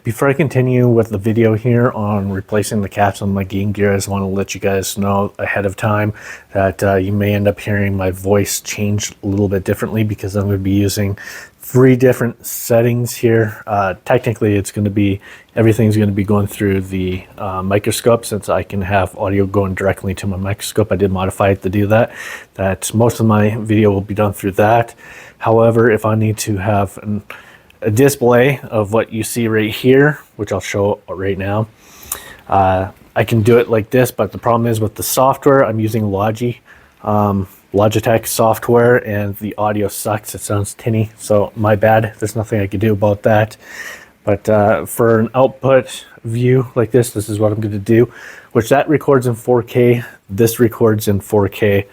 Before I continue with the video here on replacing the caps on my Game Gear, I just want to let you guys know ahead of time that you may end up hearing my voice change a little bit differently because I'm going to be using 3 different settings here. Technically, it's going to be everything's going to be going through the microscope, since I can have audio going directly to my microscope. I did modify it to do that. That most of my video will be done through that. However, if I need to have a display of what you see right here, which I'll show right now, I can do it like this, but the problem is with the software, I'm using Logitech software, and the audio sucks. It sounds tinny, so my bad. There's nothing I can do about that. But for an output view like this is what I'm going to do, which that records in 4K. This records in 4K.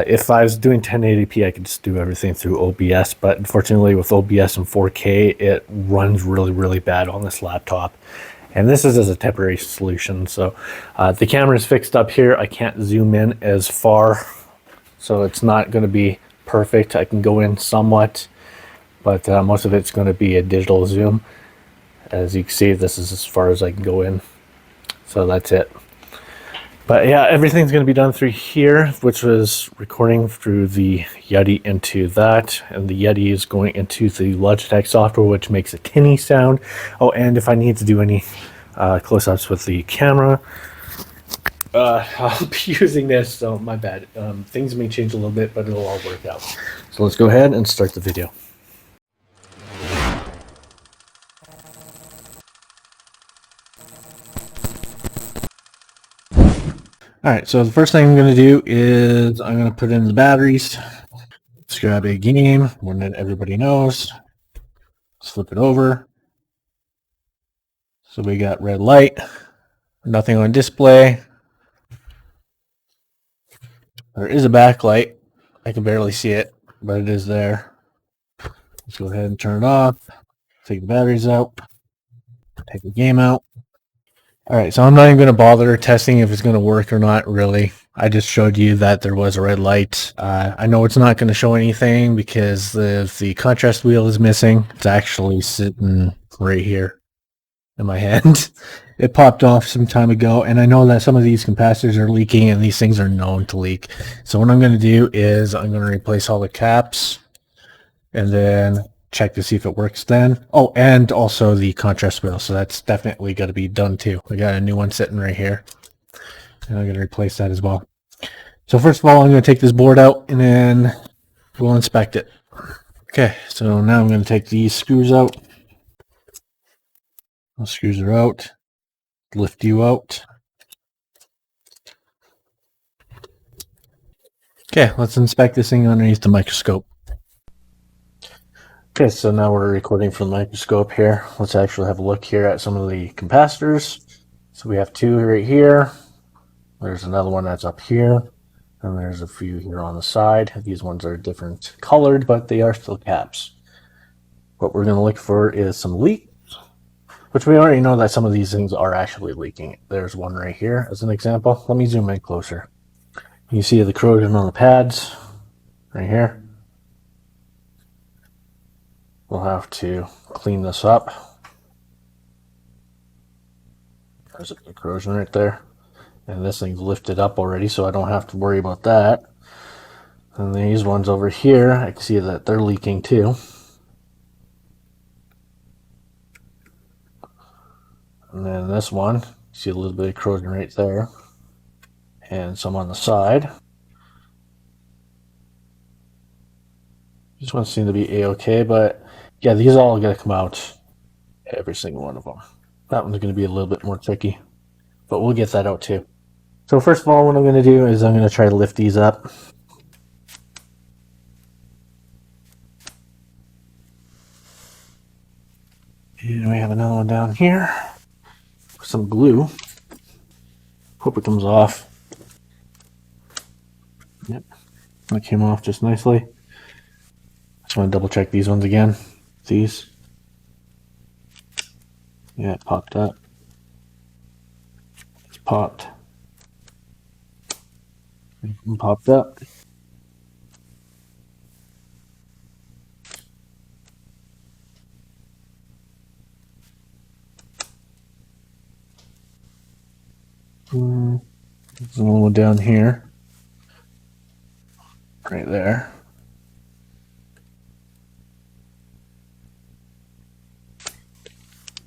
If I was doing 1080p, I could just do everything through OBS, but unfortunately with OBS and 4K, it runs really bad on this laptop. And this is as a temporary solution. So the camera is fixed up here. I can't zoom in as far, so it's not going to be perfect. I can go in somewhat, but most of it's going to be a digital zoom. As you can see, this is as far as I can go in. So that's it. But yeah, everything's going to be done through here, which was recording through the Yeti into that. And the Yeti is going into the Logitech software, which makes a tinny sound. Oh, and if I need to do any close-ups with the camera, I'll be using this, so my bad. Things may change a little bit, but it'll all work out. So let's go ahead and start the video. Alright, so the first thing I'm going to do is I'm going to put in the batteries. Let's grab a game, one that everybody knows. Let's flip it over. So we got red light, nothing on display. There is a backlight. I can barely see it, but it is there. Let's go ahead and turn it off. Take the batteries out. Take the game out. Alright, so I'm not even going to bother testing if it's going to work or not, really. I just showed you that there was a red light. I know it's not going to show anything because the contrast wheel is missing. It's actually sitting right here in my hand. It popped off some time ago, and I know that some of these capacitors are leaking, and these things are known to leak. So what I'm going to do is I'm going to replace all the caps, and then check to see if it works then. Oh, and also the contrast wheel, so that's definitely got to be done too. I got a new one sitting right here, and I'm going to replace that as well. So first of all, I'm going to take this board out, and then we'll inspect it. Okay, so now I'm going to take these screws out. Those screws are out. Lift you out. Okay, let's inspect this thing underneath the microscope. Okay, so now we're recording from the microscope here. Let's actually have a look here at some of the capacitors. So we have 2 right here. There's another one that's up here. And there's a few here on the side. These ones are different colored, but they are still caps. What we're going to look for is some leaks, which we already know that some of these things are actually leaking. There's one right here as an example. Let me zoom in closer. You see the corrosion on the pads right here. We'll have to clean this up. There's a bit of corrosion right there. And this thing's lifted up already, so I don't have to worry about that. And these ones over here, I can see that they're leaking too. And then this one, see a little bit of corrosion right there. And some on the side. These ones seem to be a-okay, but yeah, these all got to come out. Every single one of them. That one's going to be a little bit more tricky, but we'll get that out too. So first of all, what I'm going to do is I'm going to try to lift these up. And we have another one down here. Some glue. Hope it comes off. Yep, that came off just nicely. Just want to double check these ones again. These. Yeah, it popped up. It's popped. And popped up. There's a little down here. Right there.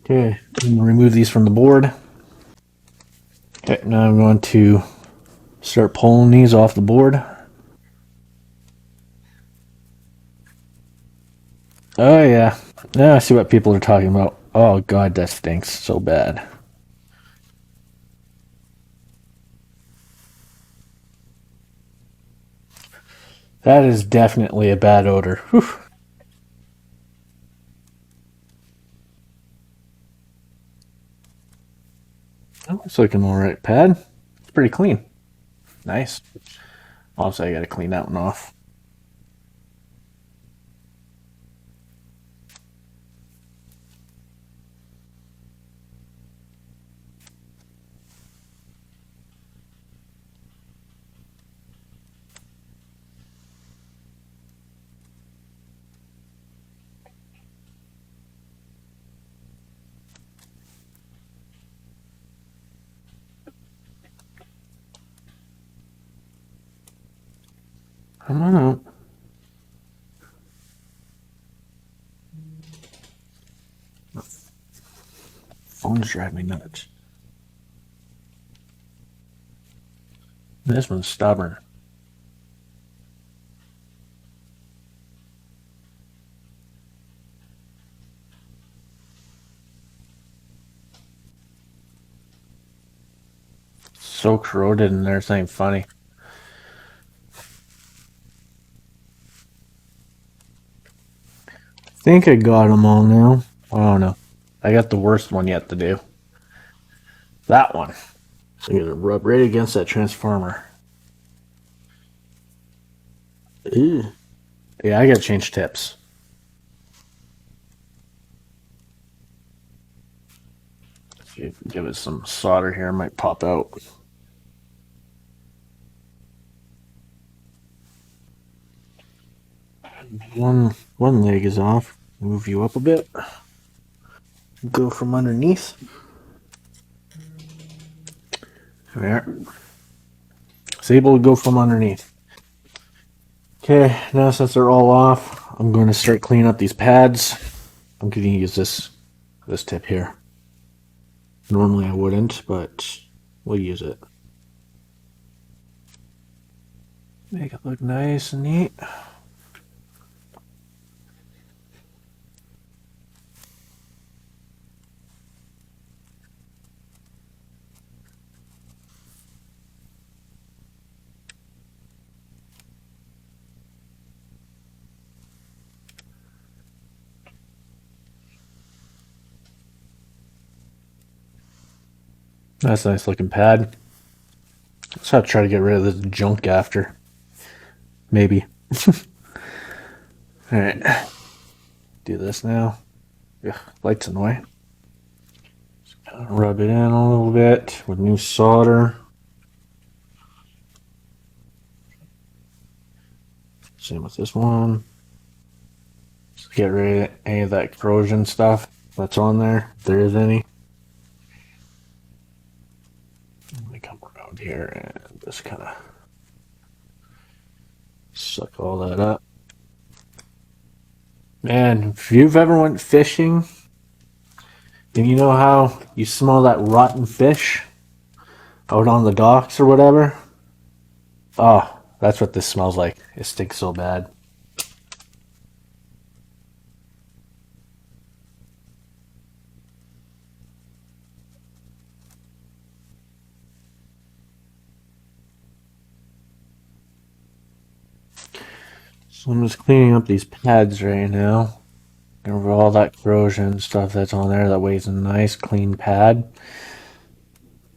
Okay, I'm gonna remove these from the board. Okay, now I'm going to start pulling these off the board. Oh yeah. Now I see what people are talking about. Oh god, that stinks so bad. That is definitely a bad odor. Whew. That looks like an alright pad. It's pretty clean. Nice. Also, I gotta clean that one off. Come on out. Phones drive me nuts. This one's stubborn. So corroded in there, it's not even funny. I think I got them all now. I don't know. I got the worst one yet to do. That one. So I'm gonna rub right against that transformer. Ew. Yeah, I gotta change tips. Give it some solder here, it might pop out. One leg is off. Move you up a bit. Go from underneath. There. It's able to go from underneath. Okay, now since they're all off, I'm going to start cleaning up these pads. I'm going to use this tip here. Normally I wouldn't, but we'll use it. Make it look nice and neat. That's a nice looking pad. Let's have to try to get rid of this junk after. Maybe. Alright. Do this now. Ugh, light's annoying. Just kind of rub it in a little bit with new solder. Same with this one. Just get rid of any of that corrosion stuff that's on there, if there is any. Let me come around here and just kind of suck all that up. Man, if you've ever went fishing and you know how you smell that rotten fish out on the docks or whatever, oh, that's what this smells like. It stinks so bad. So I'm just cleaning up these pads right now. Get rid of all that corrosion stuff that's on there. That way it's a nice clean pad.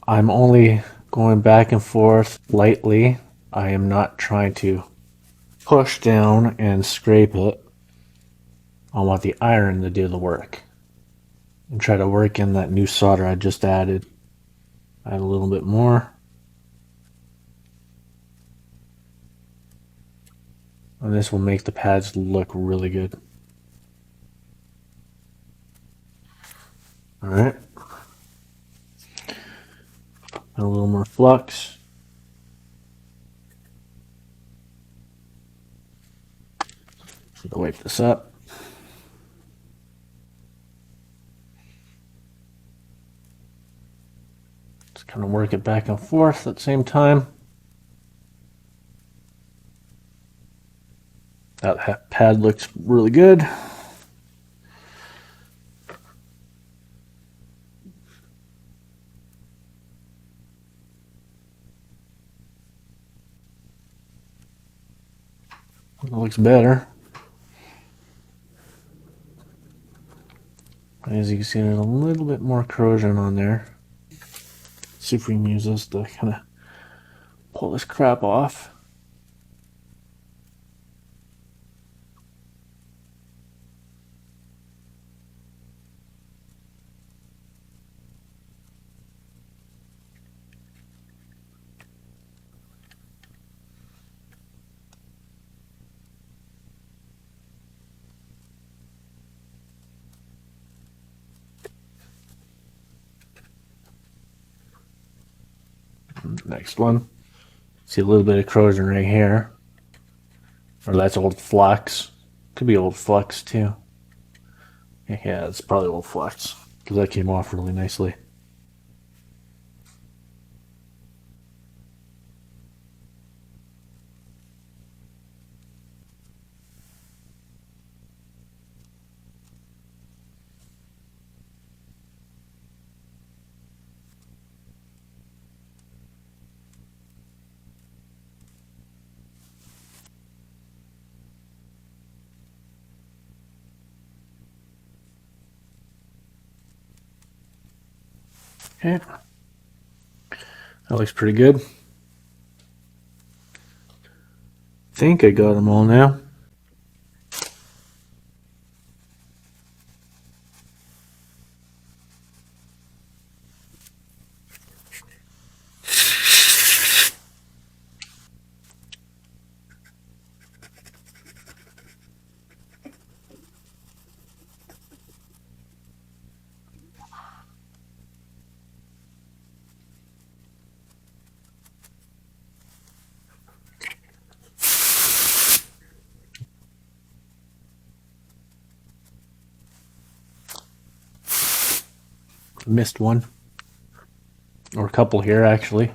I'm only going back and forth lightly. I am not trying to push down and scrape it. I want the iron to do the work. And try to work in that new solder I just added. Add a little bit more. And this will make the pads look really good. Alright. A little more flux. To wipe this up. Just kind of work it back and forth at the same time. That pad looks really good. It looks better. As you can see, there's a little bit more corrosion on there. See if we can use this to kind of pull this crap off. Next one. See a little bit of corrosion right here. Or that's old flux. Could be old flux too. Yeah, it's probably old flux because that came off really nicely. Okay. That looks pretty good. I think I got them all now. Missed one. Or a couple here, actually.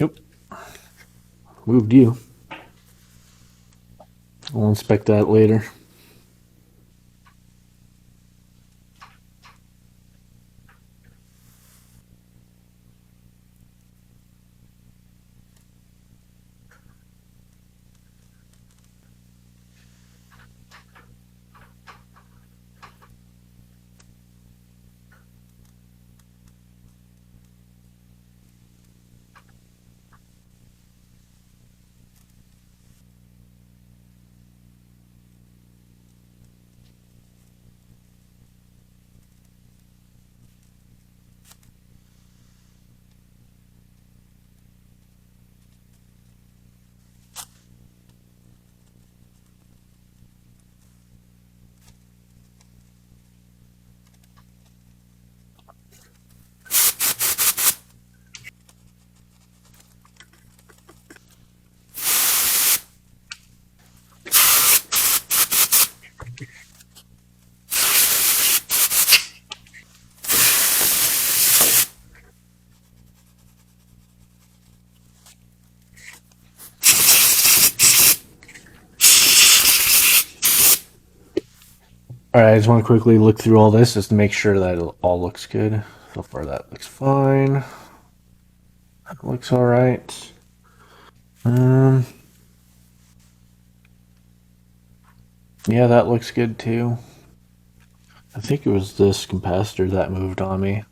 Yep. Moved you. I'll inspect that later. Alright, I just want to quickly look through all this just to make sure that it all looks good. So far that looks fine. That looks alright. Yeah, that looks good too. I think it was this capacitor that moved on me.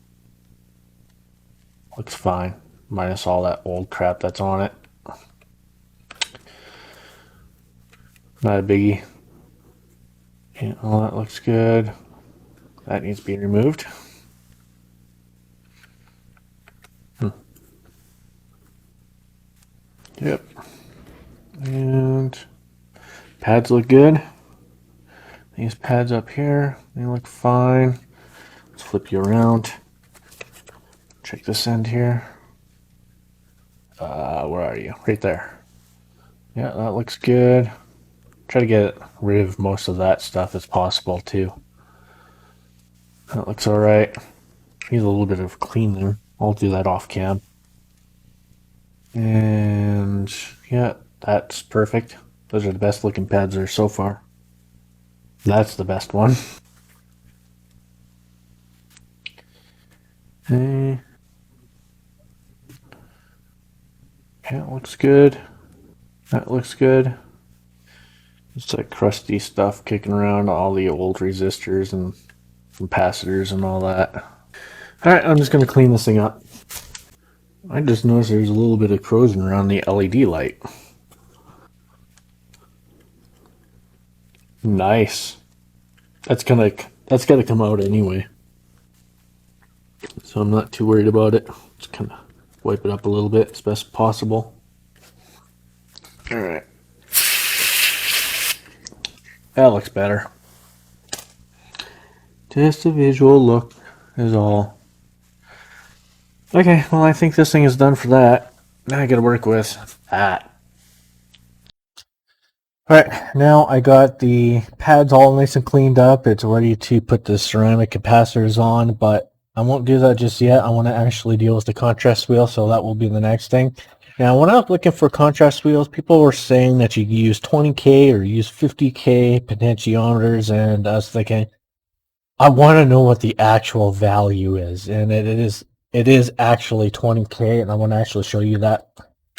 Looks fine, minus all that old crap that's on it. Not a biggie. Yeah, all that looks good. That needs to be removed. Yep. And pads look good. These pads up here, they look fine. Let's flip you around. Check this end here. Where are you? Right there. Yeah, that looks good. Try to get rid of most of that stuff as possible too. That looks alright. Needs a little bit of cleaning. I'll do that off cam. And yeah, that's perfect. Those are the best looking pads there so far. That's the best one. Okay. Yeah, it looks good. That looks good. It's that crusty stuff kicking around, all the old resistors and capacitors and all that. Alright, I'm just going to clean this thing up. I just noticed there's a little bit of corrosion around the LED light. Nice. That's got to come out anyway. So I'm not too worried about it. Just kind of wipe it up a little bit as best possible. Alright. That looks better. Just a visual look is all. Okay, well I think this thing is done for that. Now I gotta work with that. Alright, now I got the pads all nice and cleaned up. It's ready to put the ceramic capacitors on, but I won't do that just yet. I want to actually deal with the contrast wheel, so that will be the next thing. Now, when I was looking for contrast wheels, people were saying that you use 20K or use 50K potentiometers, and I was thinking, I want to know what the actual value is, and it is actually 20K, and I want to actually show you that.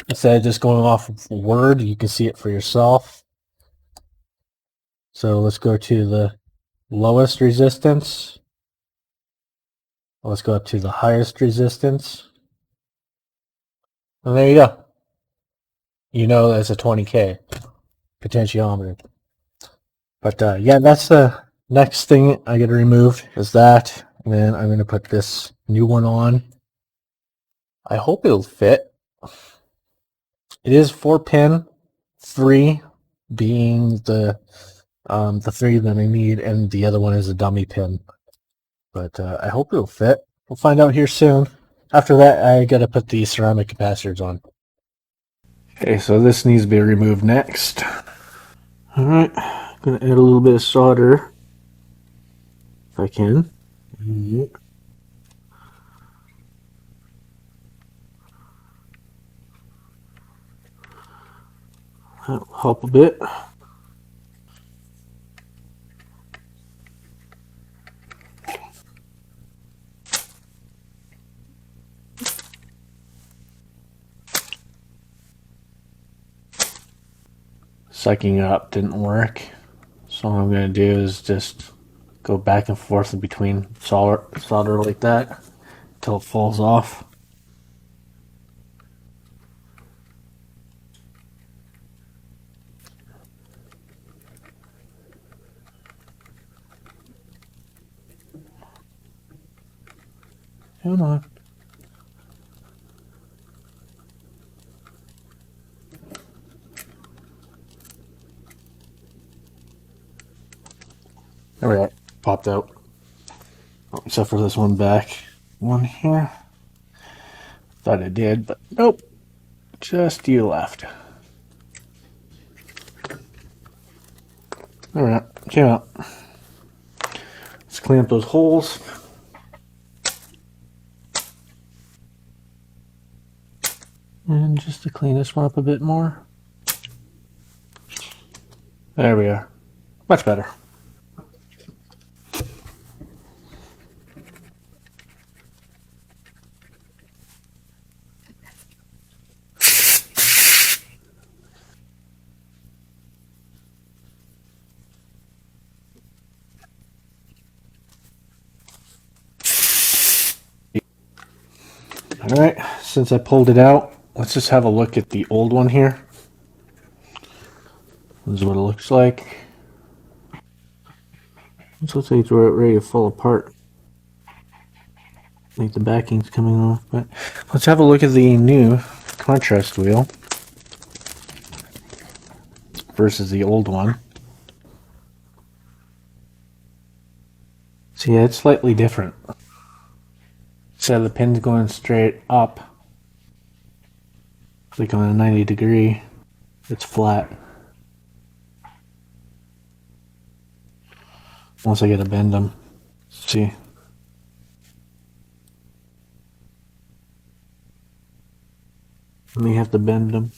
Instead of just going off of word, you can see it for yourself. So let's go to the lowest resistance. Let's go up to the highest resistance. And there you go. You know that's a 20K potentiometer. But yeah, that's the next thing I got to remove is that. And then I'm going to put this new one on. I hope it'll fit. It is 4-pin, 3 being the 3 that I need, and the other one is a dummy pin. But I hope it'll fit. We'll find out here soon. After that, I got to put the ceramic capacitors on. Okay, so this needs to be removed next. Alright, I'm going to add a little bit of solder, if I can. That'll help a bit. Sucking it up didn't work, so what I'm going to do is just go back and forth in between solder like that until it falls off. Come on. There we go. Popped out. Oh, except for this one back one here. Thought it did, but nope. Just you left. Alright, came out. Let's clean up those holes. And just to clean this one up a bit more. There we are. Much better. Alright, since I pulled it out, let's just have a look at the old one here. This is what it looks like. This looks like it's ready to fall apart. Like the backing's coming off. But let's have a look at the new contrast wheel versus the old one. So yeah, it's slightly different. Instead of the pins going straight up, like on a 90-degree, it's flat. Once I get to bend them. See. And you have to bend them.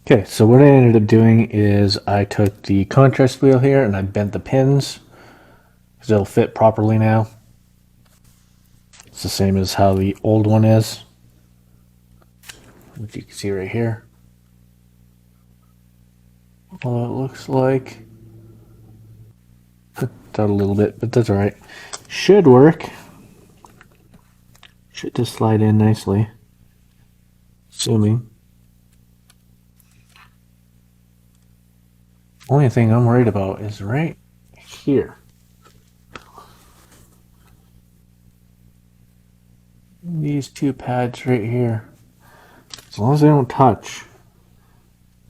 Okay, so what I ended up doing is I took the contrast wheel here and I bent the pins because it'll fit properly now. It's the same as how the old one is, which you can see right here. Well, it looks like put out a little bit, but that's alright. Should work. Should just slide in nicely. Assuming. Only thing I'm worried about is right here. These two pads right here. As long as they don't touch.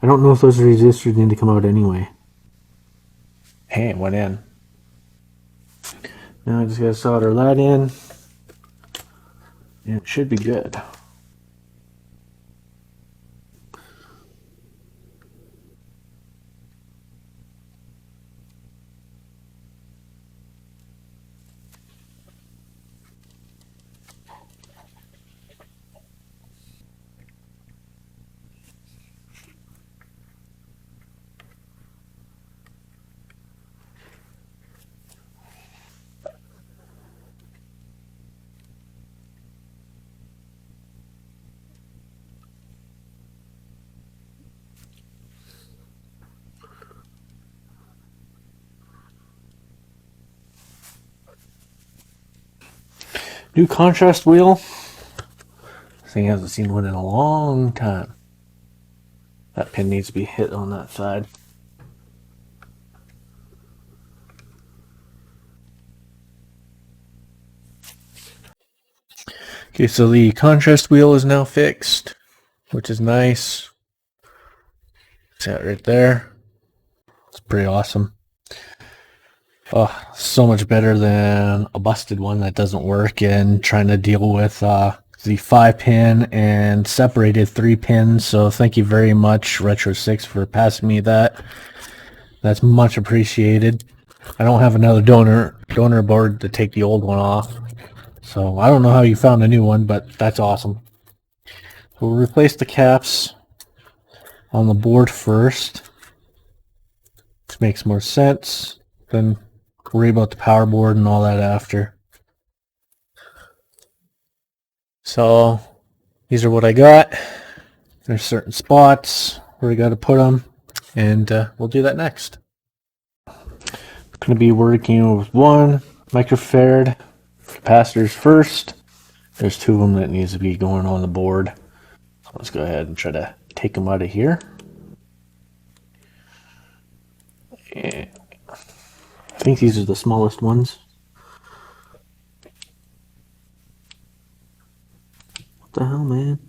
I don't know if those resistors need to come out anyway. Hey, it went in. Now I just gotta solder that in. And it should be good. New contrast wheel. This thing hasn't seen one in a long time. That pin needs to be hit on that side. Okay, so the contrast wheel is now fixed, which is nice. See that right there? It's pretty awesome. Oh, so much better than a busted one that doesn't work and trying to deal with the 5-pin and separated 3 pins. So thank you very much, RetroSix, for passing me that. That's much appreciated. I don't have another donor board to take the old one off. So I don't know how you found a new one, but that's awesome. We'll replace the caps on the board first. This makes more sense than worry about the power board and all that after. So these are what I got. There's certain spots where we got to put them, and we'll do that next. I'm going to be working with 1 microfarad capacitors first. There's 2 of them that needs to be going on the board. So let's go ahead and try to take them out of here. And I think these are the smallest ones. What the hell, man?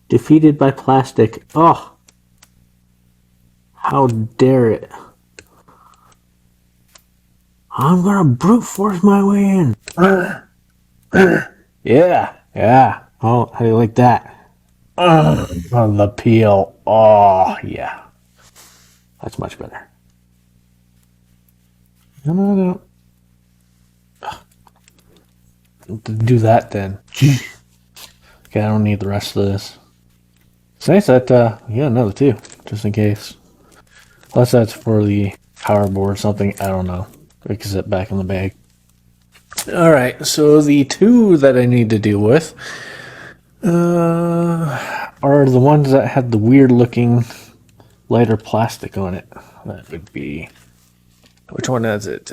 Defeated by plastic. Oh! How dare it. I'm gonna brute force my way in. Yeah. Oh, how do you like that? On the peel. Oh, yeah. That's much better. No. Do that then. Okay, I don't need the rest of this. It's nice that, yeah, another 2, just in case. Unless that's for the power board or something, I don't know. We can sit back in the bag. Alright, so the 2 that I need to deal with are the ones that had the weird looking lighter plastic on it. That would be... Which one is it?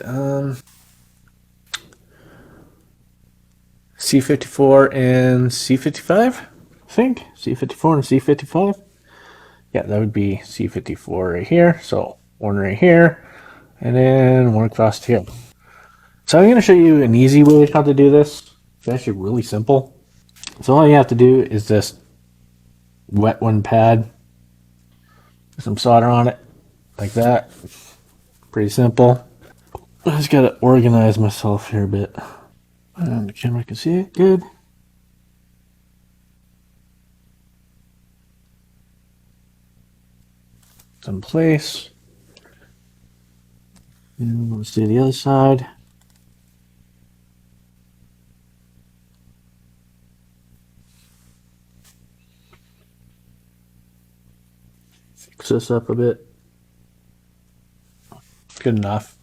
C54 and C55, I think. C54 and C55. Yeah, that would be C54 right here. So one right here, and then one across here. So I'm going to show you an easy way how to do this. It's actually really simple. So all you have to do is just wet one pad, put some solder on it, like that. Pretty simple. I just got to organize myself here a bit. And the camera can see it, good. It's in place. And let's do the other side. Fix this up a bit. Good enough.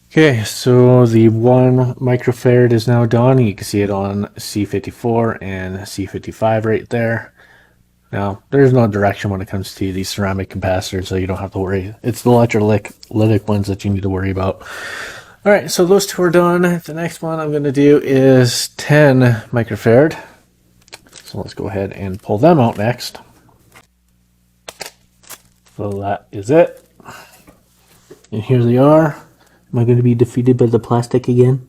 Okay, so the 1 microfarad is now done. You can see it on C54 and C55 right there. Now, there's no direction when it comes to these ceramic capacitors, so you don't have to worry. It's the electrolytic ones that you need to worry about. All right, so those two are done. The next one I'm going to do is 10 microfarad. So let's go ahead and pull them out next. So that is it. And here they are. Am I going to be defeated by the plastic again?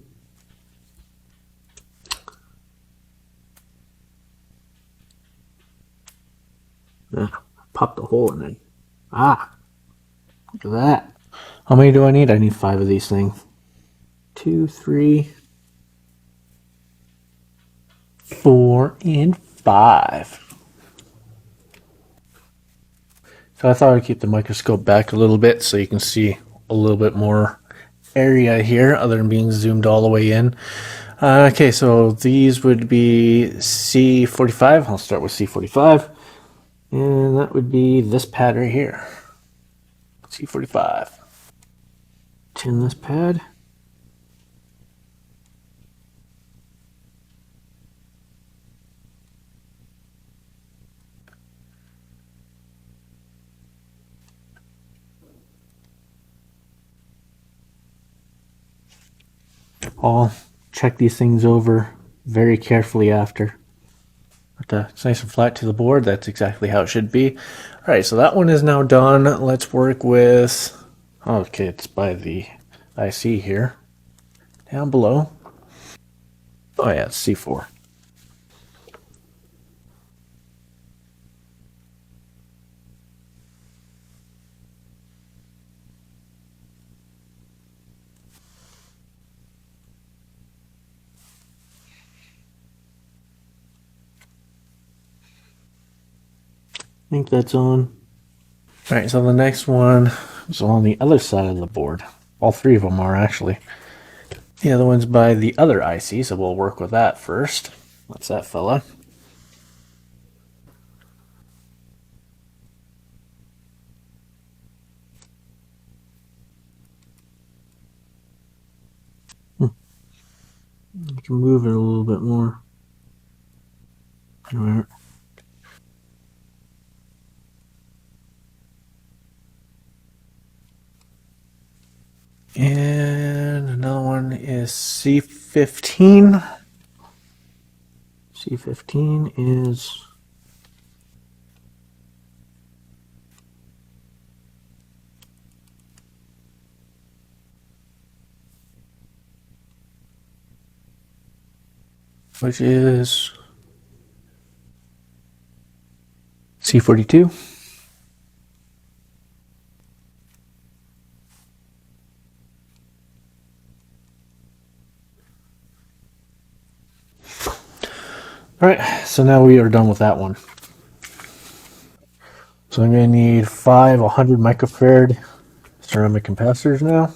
Popped a hole in it. Ah, look at that. How many do I need? I need 5 of these things. 2, 3, 4, and 5. So I thought I'd keep the microscope back a little bit so you can see a little bit more area here other than being zoomed all the way in. Okay, so these would be C45. I'll start with C45. And that would be this pad right here. C45. Tin this pad. I'll check these things over very carefully after. But it's nice and flat to the board. That's exactly how it should be. All right, so that one is now done. Let's work with, okay, it's by the IC here. Down below. Oh yeah, it's C4. I think that's on. All right, so the next one is on the other side of the board. All 3 of them are actually. The other one's by the other IC, so we'll work with that first. What's that fella? I can move it a little bit more. All right. And another one is C15. C15 is which is C42. All right, so now we are done with that one. So I'm going to need 5 100 microfarad ceramic capacitors now.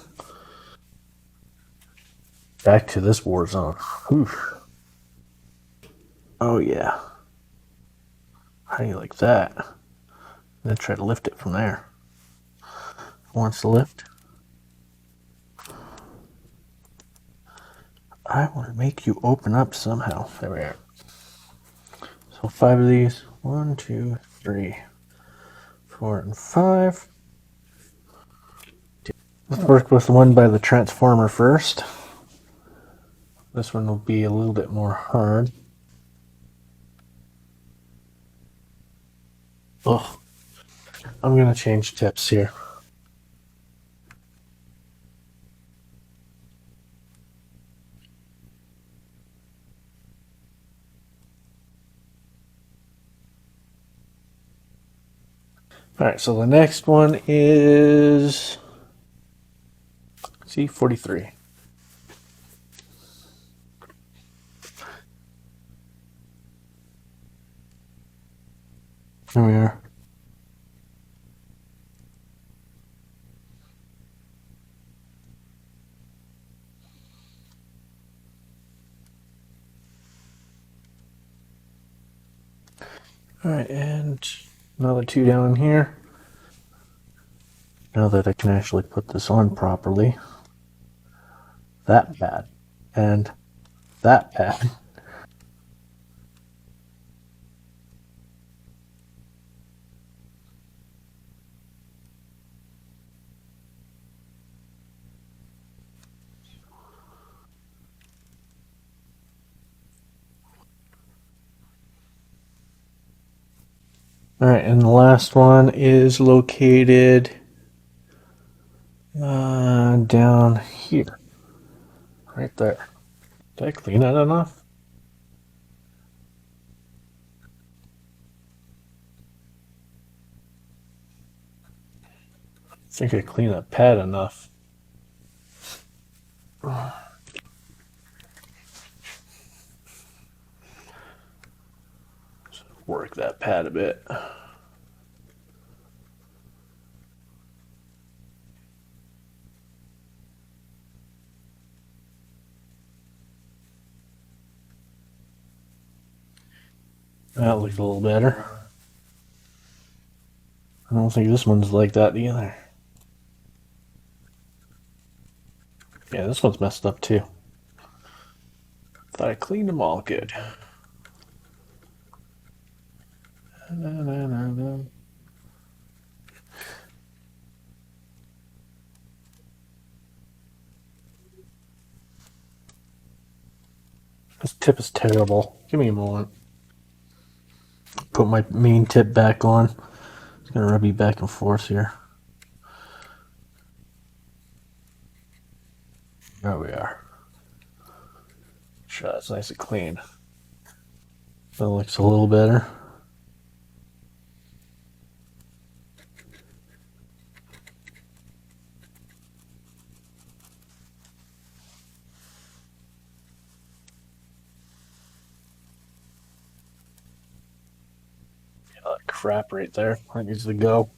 Back to this war zone. Whew. Oh yeah. How do you like that? Then try to lift it from there. Wants to lift. I want to make you open up somehow. There we are. So 5 of these. 1, 2, 3, 4, and 5. Let's work with the one by the transformer first. This one will be a little bit more hard. Oh, I'm going to change tips here. Alright, so the next one is C43. There we are. Alright, and another 2 down here. Now that I can actually put this on properly. That bad. And that bad. Alright, and the last one is located down here. Right there. Did I clean that enough? I think I cleaned that pad enough. Work that pad a bit. That looks a little better. I don't think this one's like that either. Yeah, this one's messed up too. Thought I cleaned them all good. This tip is terrible. Give me a moment. Put my main tip back on. It's gonna rub you back and forth here. There we are. Sure, that's nice and clean. That looks a little better. Yeah, that crap right there. That needs to go.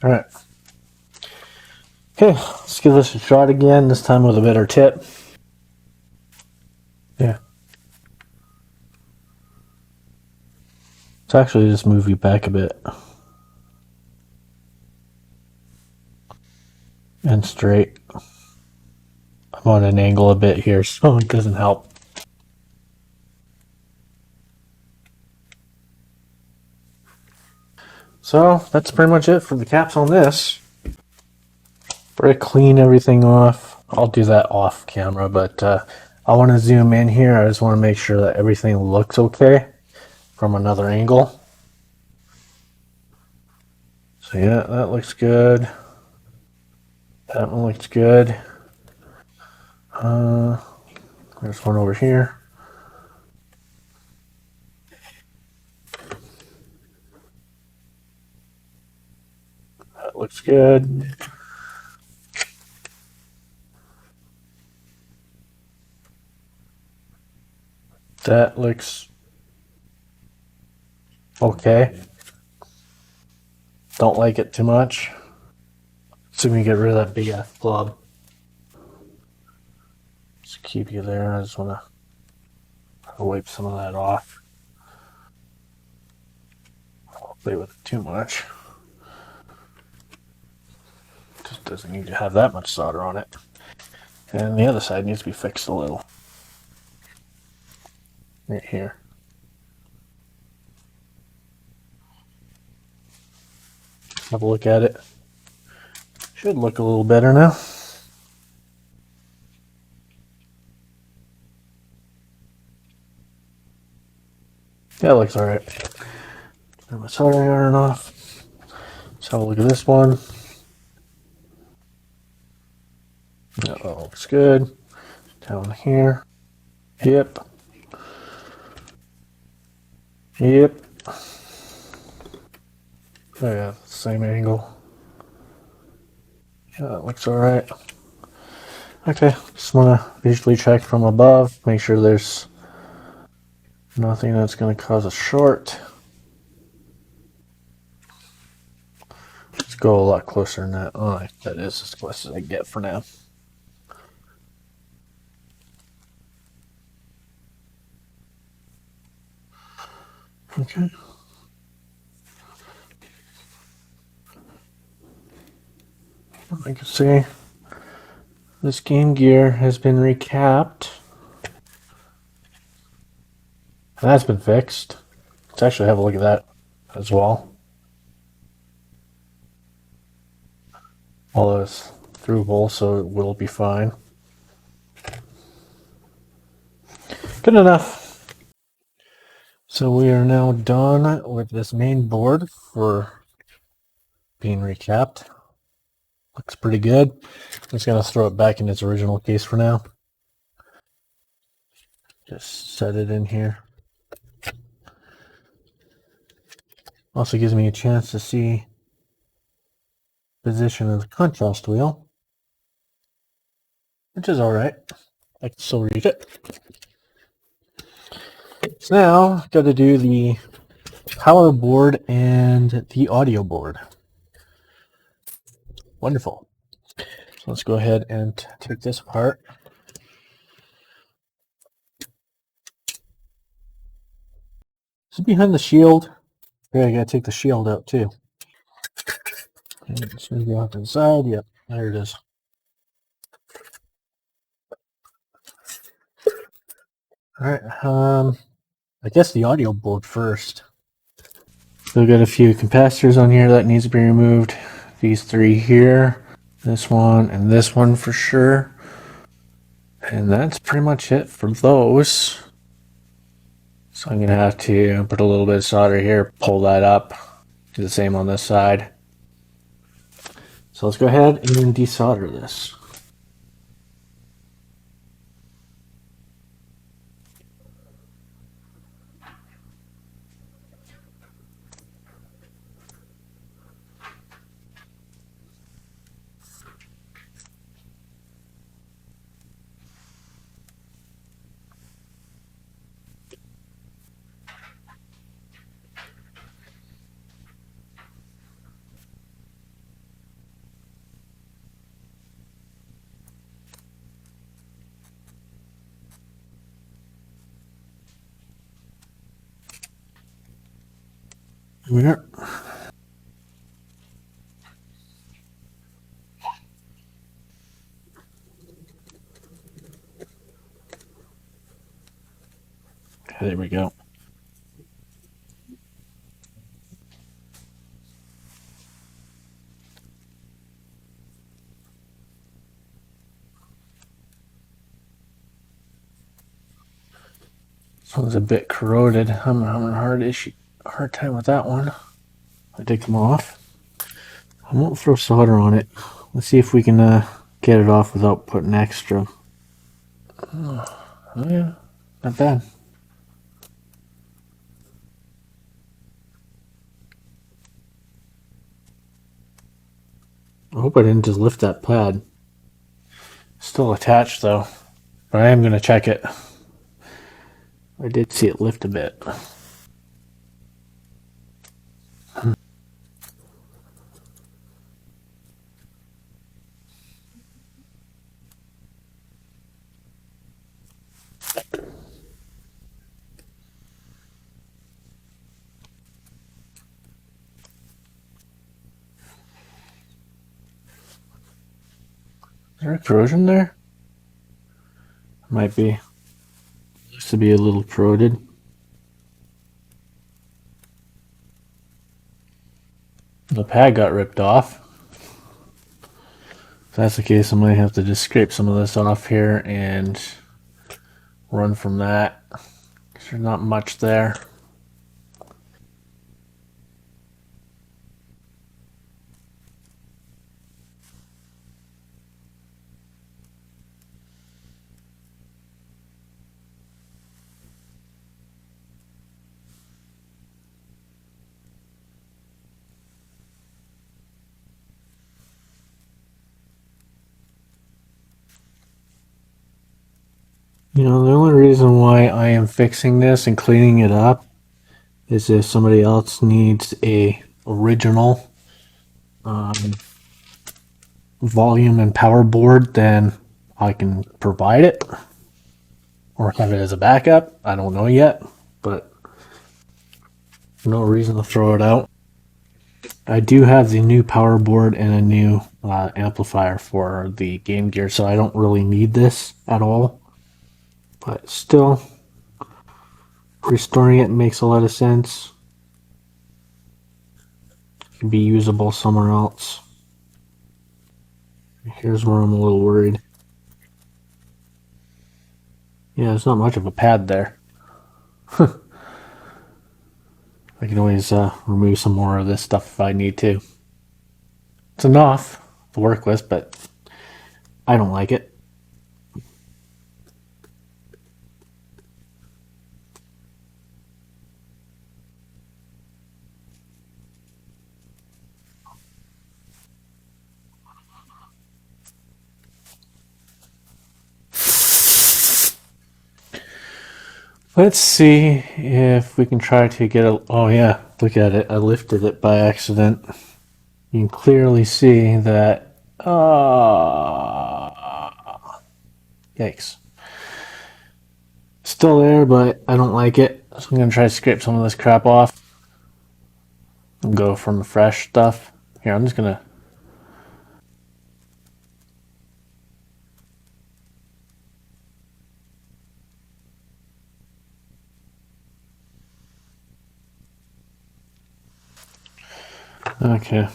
Alright. Okay, let's give this a shot again, this time with a better tip. Yeah. Let's actually just move you back a bit. And straight. I'm on an angle a bit here, so it doesn't help. So that's pretty much it for the caps on this. We're gonna clean everything off. I'll do that off camera, but I want to zoom in here. I just want to make sure that everything looks okay from another angle. So yeah, that looks good. That one looks good. There's one over here. That looks good. That looks okay. Don't like it too much. So we can get rid of that big ass blob. just keep you there. I just want to wipe some of that off. I won't play with it too much. Just doesn't need to have that much solder on it. And the other side needs to be fixed a little. Right here. Have a look at it. Should look a little better now. Yeah, it looks alright. Turn my soldering iron off. Let's have a look at this one. That looks good. Down here. Yep. Yep. Oh yeah, same angle. Yeah, that looks alright. Okay, just want to visually check from above, make sure there's nothing that's going to cause a short. Let's go a lot closer than that. Oh, that is as close as I get for now. Okay. I can see this game gear has been recapped. And that's been fixed. Let's actually have a look at that as well. All those through holes, so it will be fine. Good enough. So we are now done with this main board for being recapped. Looks pretty good. I'm just going to throw it back in its original case for now. Just set it in here. Also gives me a chance to see position of the contrast wheel, which is alright. I can still read it. So now, got to do the power board and the audio board. Wonderful. So let's go ahead and take this apart. This is behind the shield. Yeah, I gotta take the shield out too. And it's gonna go off to the side. Yep, there it is. Alright, I guess the audio board first. So we've got a few capacitors on here that needs to be removed. These three here, this one, and this one for sure. And that's pretty much it for those. So I'm going to have to put a little bit of solder here, pull that up, do the same on this side. So let's go ahead and desolder this. Here we are. There we go. This one's a bit corroded. I'm having a hard time with that one. I take them off. I won't throw solder on it. Let's see if we can get it off without putting extra. Oh yeah, not bad. I hope I didn't just lift that pad. Still attached though, but I am going to check it. I did see it lift a bit. Is there a corrosion there? Might be. Used to be a little corroded. The pad got ripped off. If that's the case, I might have to just scrape some of this off here and run from that. There's not much there. You know, the only reason why I am fixing this and cleaning it up is if somebody else needs a original volume and power board, then I can provide it or have it as a backup. I don't know yet, but no reason to throw it out. I do have the new power board and a new amplifier for the Game Gear, so I don't really need this at all. But still, restoring it makes a lot of sense. It can be usable somewhere else. Here's where I'm a little worried. Yeah, there's not much of a pad there. I can always remove some more of this stuff if I need to. It's enough to work with, but I don't like it. Let's see if we can try to get a... Oh yeah, look at it. I lifted it by accident. You can clearly see that... Yikes. Still there, but I don't like it. So I'm going to try to scrape some of this crap off. And go from the fresh stuff. Here, I'm just going to... Okay.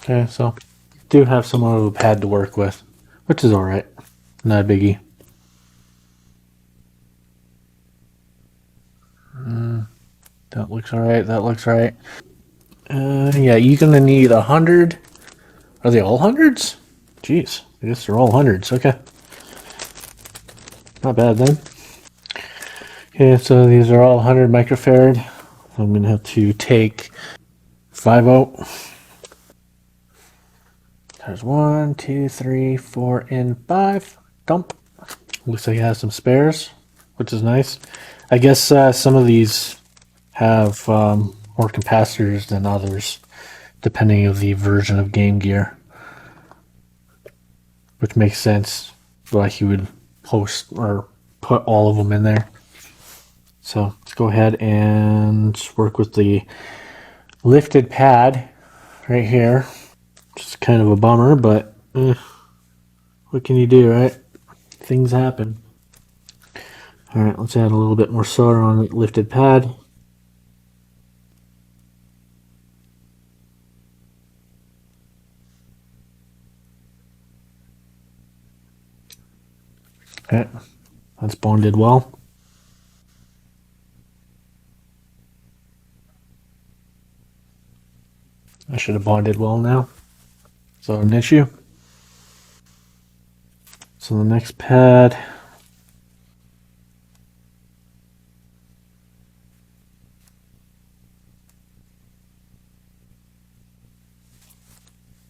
Okay, so do have somewhat of a pad to work with, which is alright. Not a biggie. That looks alright, that looks right. Yeah, you're gonna need 100. Are they all hundreds? Jeez, I guess they're all hundreds. Okay. Not bad then. Okay, so these are all 100 microfarad. I'm gonna have to take 5 out. There's 1, 2, 3, 4, and 5. Dump. Looks like it has some spares, which is nice. I guess some of these have more capacitors than others, depending on the version of Game Gear, which makes sense why he would post or put all of them in there. So let's go ahead and work with the lifted pad right here. Just kind of a bummer, but what can you do, right? Things happen. Alright, let's add a little bit more solder on the lifted pad. Okay, that's bonded well. I should have bonded well now. Is that an issue? So the next pad.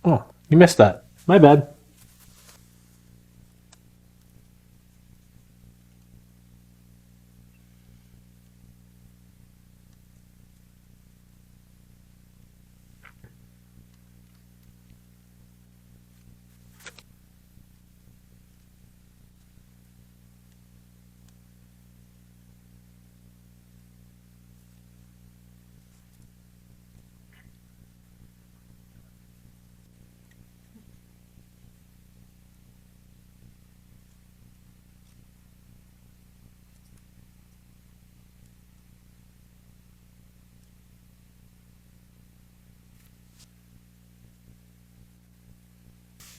Oh, you missed that. My bad.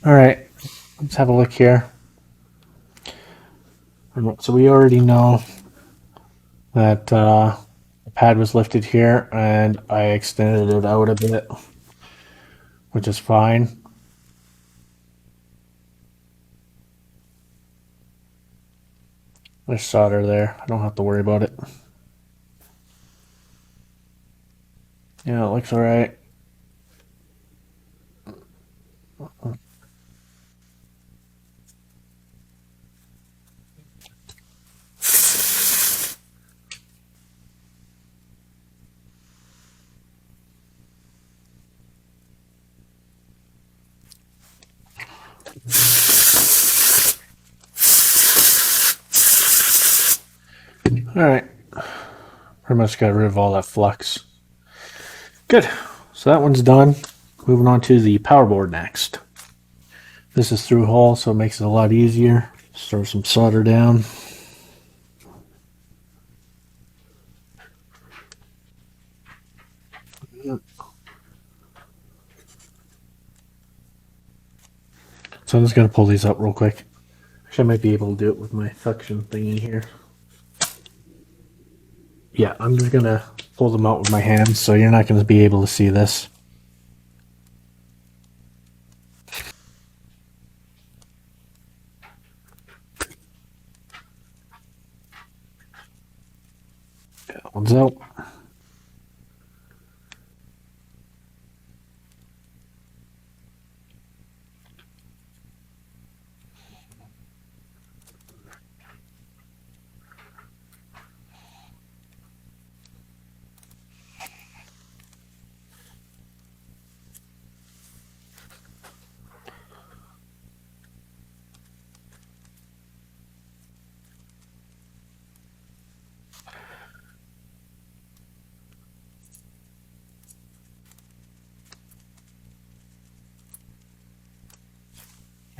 All right, let's have a look here. So we already know that the pad was lifted here, and I extended it out a bit, which is fine. There's solder there. I don't have to worry about it. Yeah, it looks all right. All right. Pretty much got rid of all that flux. Good. So that one's done. Moving on to the power board next. This is through hole, so it makes it a lot easier. Throw some solder down. So I'm just going to pull these up real quick. Actually, I might be able to do it with my suction thing in here. Yeah, I'm just going to pull them out with my hands, so you're not going to be able to see this. That one's out.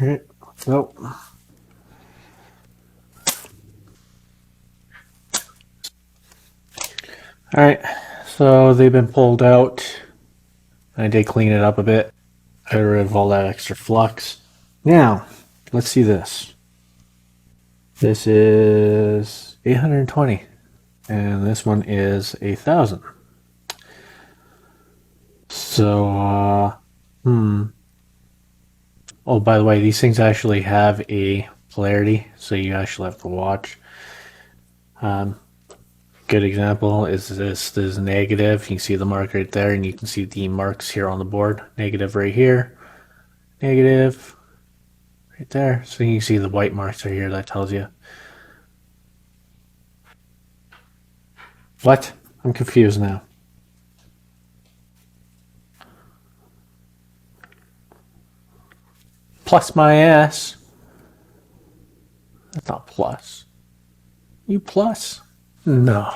All right, so Alright, so they've been pulled out. I did clean it up a bit. Got rid of all that extra flux. Now, let's see this. This is 820, and this one is 1000. So, oh, by the way, these things actually have a polarity, so you actually have to watch. Good example is this is negative. You can see the mark right there, and you can see the marks here on the board. Negative right here, negative right there. So you can see the white marks right here. That tells you. What? I'm confused now. Plus my ass. That's not plus. You plus? No.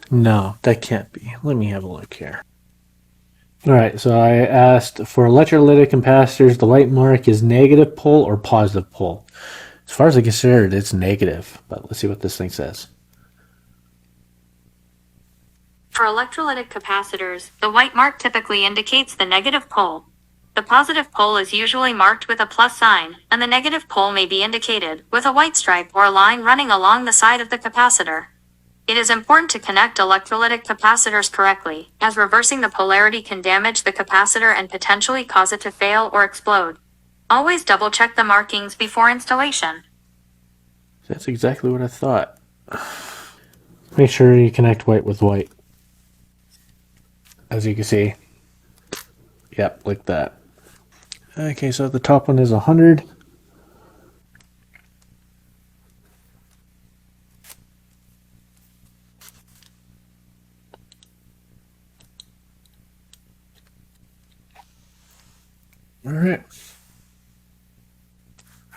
No, that can't be. Let me have a look here. Alright, so I asked for electrolytic capacitors, the white mark is negative pole or positive pole. As far as I consider it, it's negative, but let's see what this thing says. For electrolytic capacitors, the white mark typically indicates the negative pole. The positive pole is usually marked with a plus sign, and the negative pole may be indicated with a white stripe or line running along the side of the capacitor. It is important to connect electrolytic capacitors correctly, as reversing the polarity can damage the capacitor and potentially cause it to fail or explode. Always double check the markings before installation. That's exactly what I thought. Make sure you connect white with white. As you can see. Yep, like that. Okay, so the top one is 100. Alright.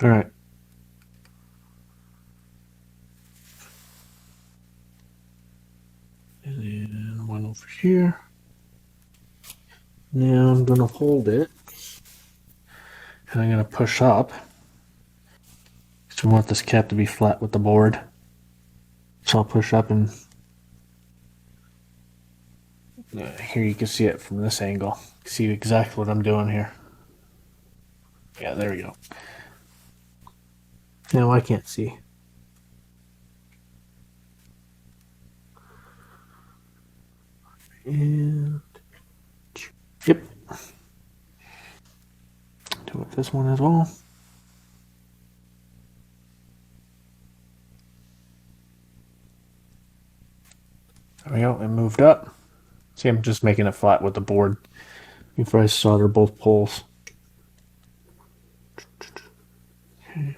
Alright. And then one over here. Now I'm going to hold it. And I'm going to push up. So I want this cap to be flat with the board. So I'll push up and here you can see it from this angle. You see exactly what I'm doing here. Yeah, there we go. Now I can't see. And yep. Do it this one as well. There we go, it moved up. See, I'm just making it flat with the board before I solder both poles. Okay.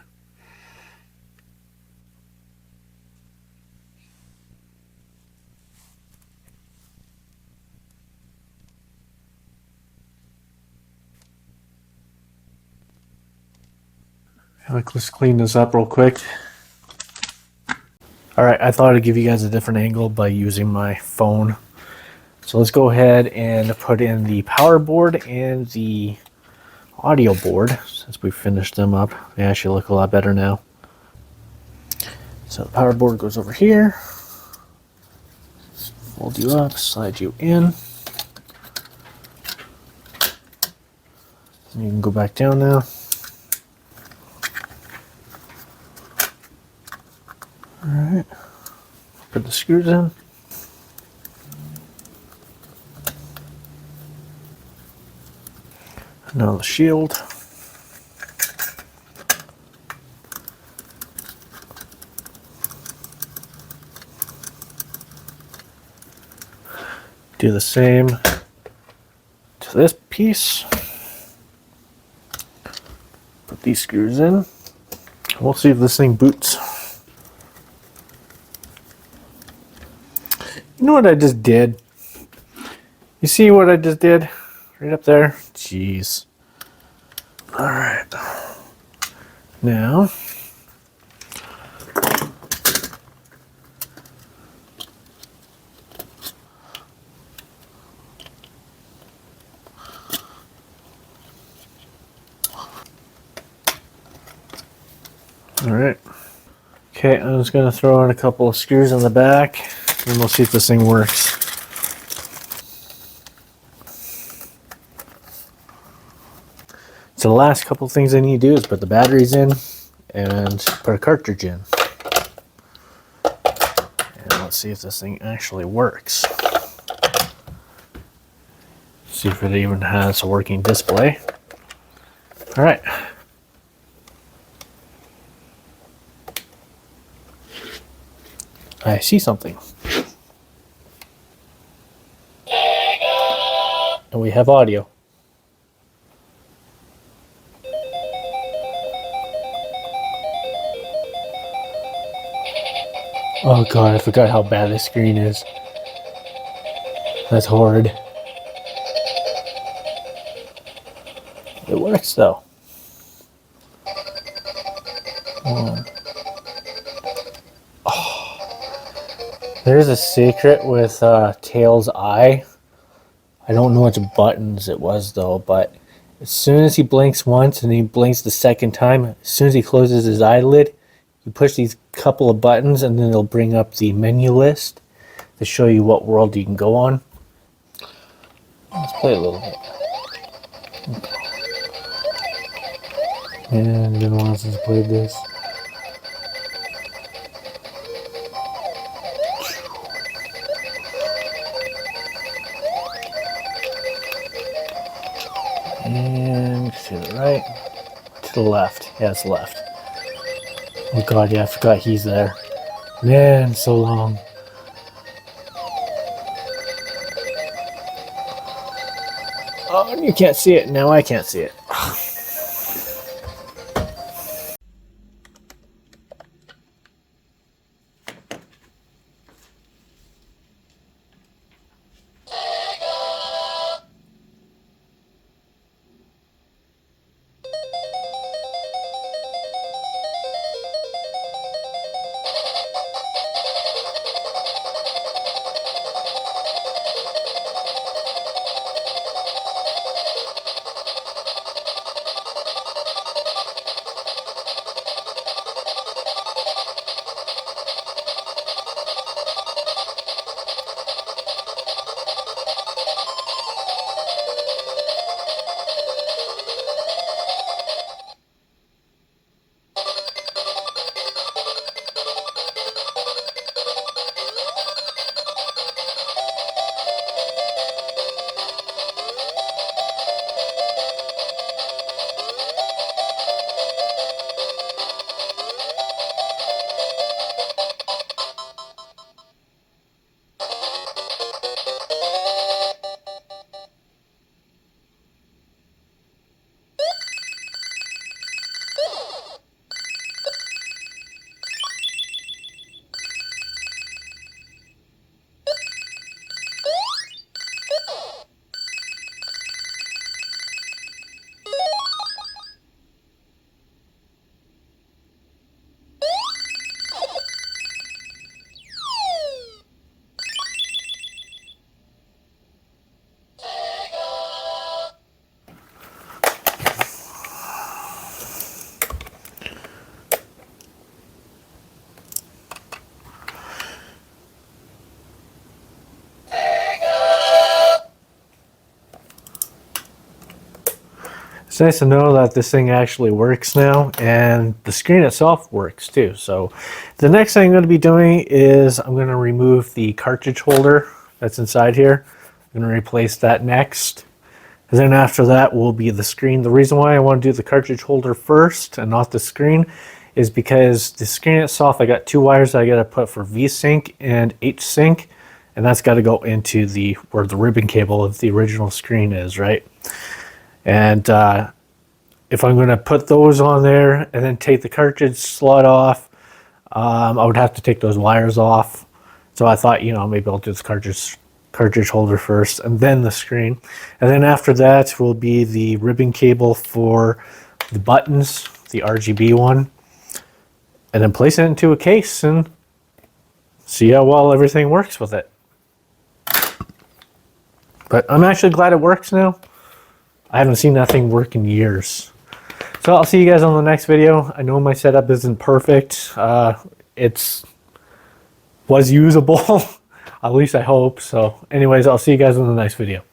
Let's clean this up real quick. Alright, I thought I'd give you guys a different angle by using my phone. So let's go ahead and put in the power board and the audio board. Since we finished them up, they actually look a lot better now. So the power board goes over here. Fold you up, slide you in. And you can go back down now. Alright, put the screws in. Now the shield. Do the same to this piece. Put these screws in. We'll see if this thing boots. You know what I just did? You see what I just did? Right up there? Jeez. Alright. Now. Alright. Okay, I'm just going to throw in a couple of screws on the back and we'll see if this thing works. So the last couple of things I need to do is put the batteries in and put a cartridge in. And let's see if this thing actually works. See if it even has a working display. Alright. I see something. And we have audio. Oh god, I forgot how bad this screen is. That's horrid. It works though. Oh. There's a secret with Tails' eye. I don't know which buttons it was though, but as soon as he blinks once and he blinks the second time, as soon as he closes his eyelid, you push these couple of buttons and then it'll bring up the menu list to show you what world you can go on. Let's play a little bit. And it's been a while since I played this. And to the right, to the left. Yeah, it's left. Oh god, yeah, I forgot he's there. Man, so long. Oh, and you can't see it. Now I can't see it. It's nice to know that this thing actually works now, and the screen itself works too. So the next thing I'm going to be doing is I'm going to remove the cartridge holder that's inside here. I'm going to replace that next. And then after that will be the screen. The reason why I want to do the cartridge holder first and not the screen is because the screen itself, I got 2 wires that I got to put for V-Sync and H-Sync, and that's got to go into where the ribbon cable of the original screen is, right? And if I'm going to put those on there and then take the cartridge slot off, I would have to take those wires off. So I thought, you know, maybe I'll do the cartridge holder first and then the screen. And then after that will be the ribbon cable for the buttons, the RGB one. And then place it into a case and see how well everything works with it. But I'm actually glad it works now. I haven't seen that thing work in years. So I'll see you guys on the next video. I know my setup isn't perfect. It was usable. At least I hope. So anyways, I'll see you guys in the next video.